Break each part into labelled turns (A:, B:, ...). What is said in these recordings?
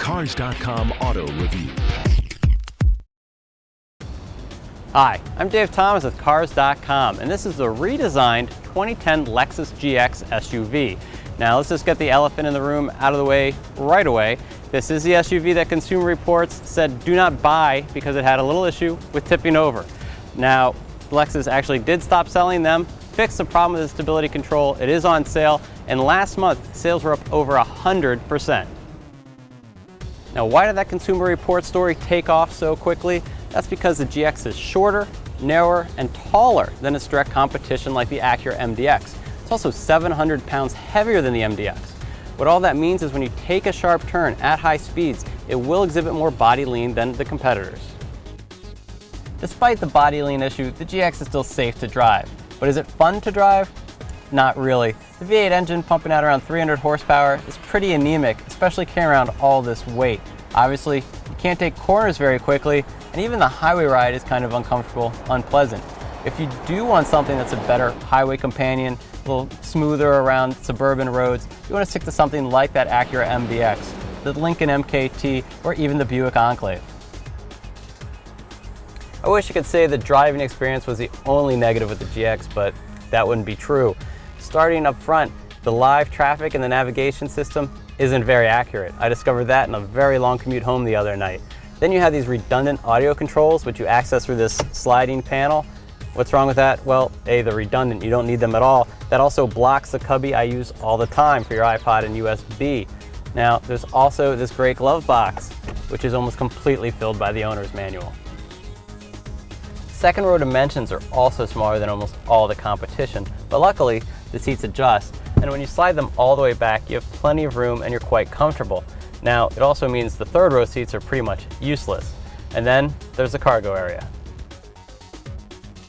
A: Cars.com Auto Review.
B: Hi, I'm Dave Thomas with Cars.com, and this is the redesigned 2010 Lexus GX SUV. Now let's just get the elephant in the room out of the way right away. This is the SUV that Consumer Reports said do not buy because it had a little issue with tipping over. Now, Lexus actually did stop selling them, fixed the problem with the stability control, it is on sale, and last month sales were up over 100%. Now, why did that Consumer Reports story take off so quickly? That's because the GX is shorter, narrower, and taller than its direct competition like the Acura MDX. It's also 700 pounds heavier than the MDX. What all that means is when you take a sharp turn at high speeds, it will exhibit more body lean than the competitors. Despite the body lean issue, the GX is still safe to drive. But is it fun to drive? Not really. The V8 engine pumping out around 300 horsepower is pretty anemic, especially carrying around all this weight. Obviously, you can't take corners very quickly, and even the highway ride is kind of uncomfortable, unpleasant. If you do want something that's a better highway companion, a little smoother around suburban roads, you want to stick to something like that Acura MDX, the Lincoln MKT, or even the Buick Enclave. I wish I could say the driving experience was the only negative with the GX, but that wouldn't be true. Starting up front, the live traffic and the navigation system isn't very accurate. I discovered that in a very long commute home the other night. Then you have these redundant audio controls, which you access through this sliding panel. What's wrong with that? Well, A, they're redundant, you don't need them at all. That also blocks the cubby I use all the time for your iPod and USB. Now, there's also this great glove box, which is almost completely filled by the owner's manual. Second row dimensions are also smaller than almost all the competition, but luckily the seats adjust, and when you slide them all the way back, you have plenty of room and you're quite comfortable. Now, it also means the third row seats are pretty much useless. And then there's the cargo area.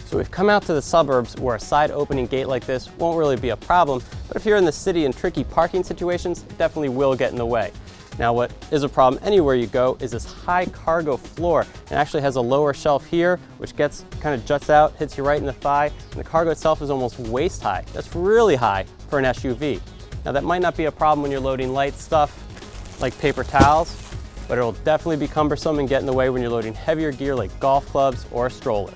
B: So we've come out to the suburbs where a side opening gate like this won't really be a problem, but if you're in the city in tricky parking situations, it definitely will get in the way. Now, what is a problem anywhere you go is this high cargo floor. It actually has a lower shelf here, which kind of juts out, hits you right in the thigh, and the cargo itself is almost waist high. That's really high for an SUV. Now, that might not be a problem when you're loading light stuff like paper towels, but it'll definitely be cumbersome and get in the way when you're loading heavier gear like golf clubs or a stroller.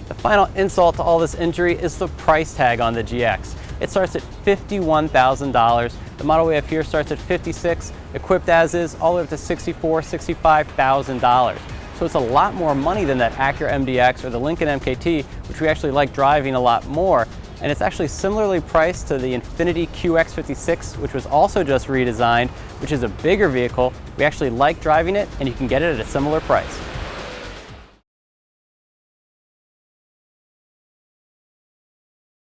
B: The final insult to all this injury is the price tag on the GX. It starts at $51,000. The model we have here starts at $56,000, equipped as is, all the way up to $64,000, $65,000. So it's a lot more money than that Acura MDX or the Lincoln MKT, which we actually like driving a lot more. And it's actually similarly priced to the Infiniti QX56, which was also just redesigned, which is a bigger vehicle. We actually like driving it, and you can get it at a similar price.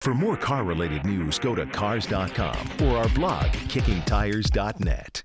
A: For more car-related news, go to Cars.com or our blog, kickingtires.net.